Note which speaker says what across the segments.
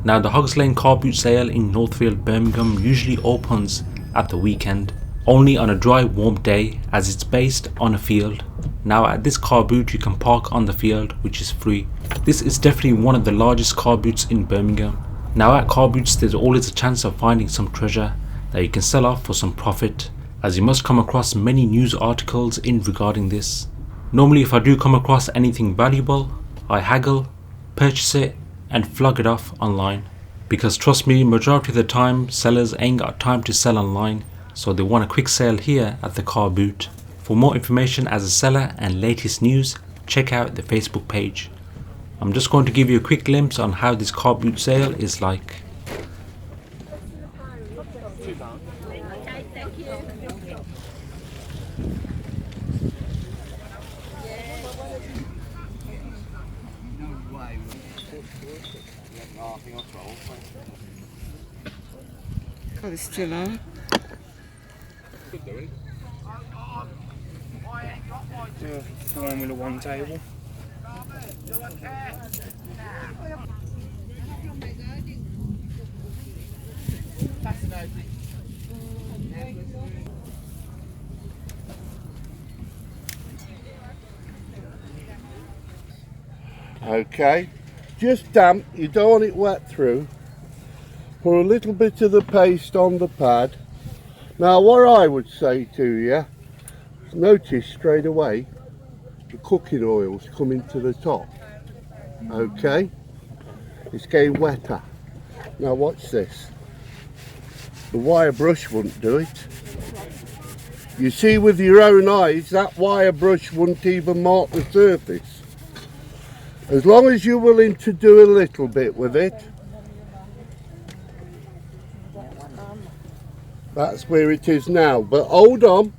Speaker 1: Now the Hoggs Lane car boot sale in Northfield, Birmingham usually opens at the weekend, only on a dry warm day as it's based on a field. Now at this car boot you can park on the field, which is free. This is definitely one of the largest car boots in Birmingham. Now at car boots there's always a chance of finding some treasure that you can sell off for some profit, as you must come across many news articles in regarding this. Normally if I do come across anything valuable, I haggle, purchase it and flog it off online, because trust me, majority of the time sellers ain't got time to sell online, so they want a quick sale here at the car boot. For more information as a seller and latest news, check out the Facebook page. I'm just going to give you a quick glimpse on how this car boot sale is like.
Speaker 2: Oh, they still are.
Speaker 3: Yeah, the one with the one table.
Speaker 4: Okay, just damp, you don't want it wet through. Pour a little bit of the paste on the pad. Now what I would say to you, notice straight away the cooking oil's coming to the top. Okay, it's getting wetter. Now watch this. The wire brush wouldn't do it. You see with your own eyes that wire brush wouldn't even mark the surface. As long as you're willing to do a little bit with it, that's where it is now. But hold on,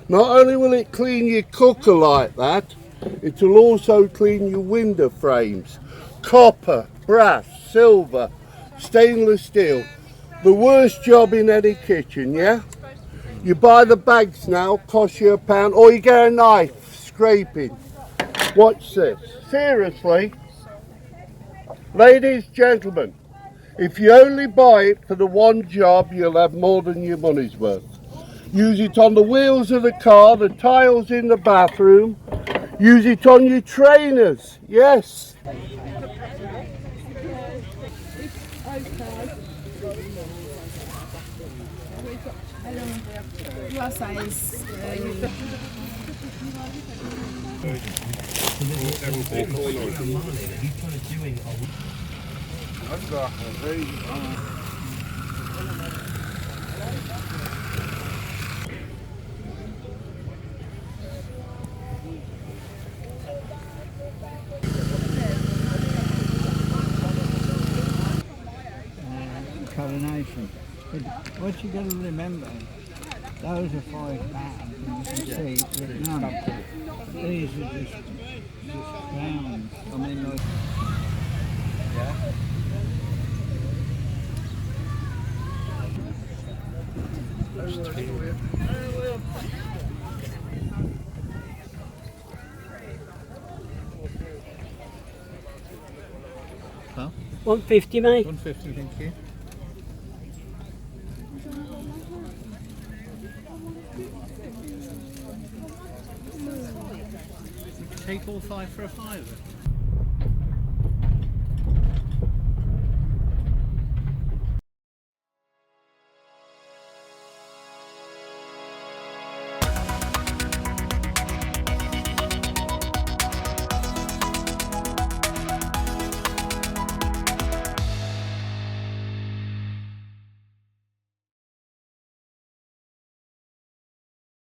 Speaker 4: not only will it clean your cooker like that, it will also clean your window frames. Copper, brass, silver, stainless steel. The worst job in any kitchen, yeah? You buy the bags now, cost you £1, or you get a knife, scraping. Watch this. Seriously, ladies, gentlemen, if you only buy it for the one job, you'll have more than your money's worth. Use it on the wheels of the car, the tiles in the bathroom. Use it on your trainers, yes.
Speaker 5: Your size.
Speaker 6: Coronation. But what you got to remember, those are £5 and you can see that none. These are just pounds. I mean, like. Yeah.
Speaker 3: Huh?
Speaker 2: 150, mate.
Speaker 3: 150, thank you. Take all 5 for a £5.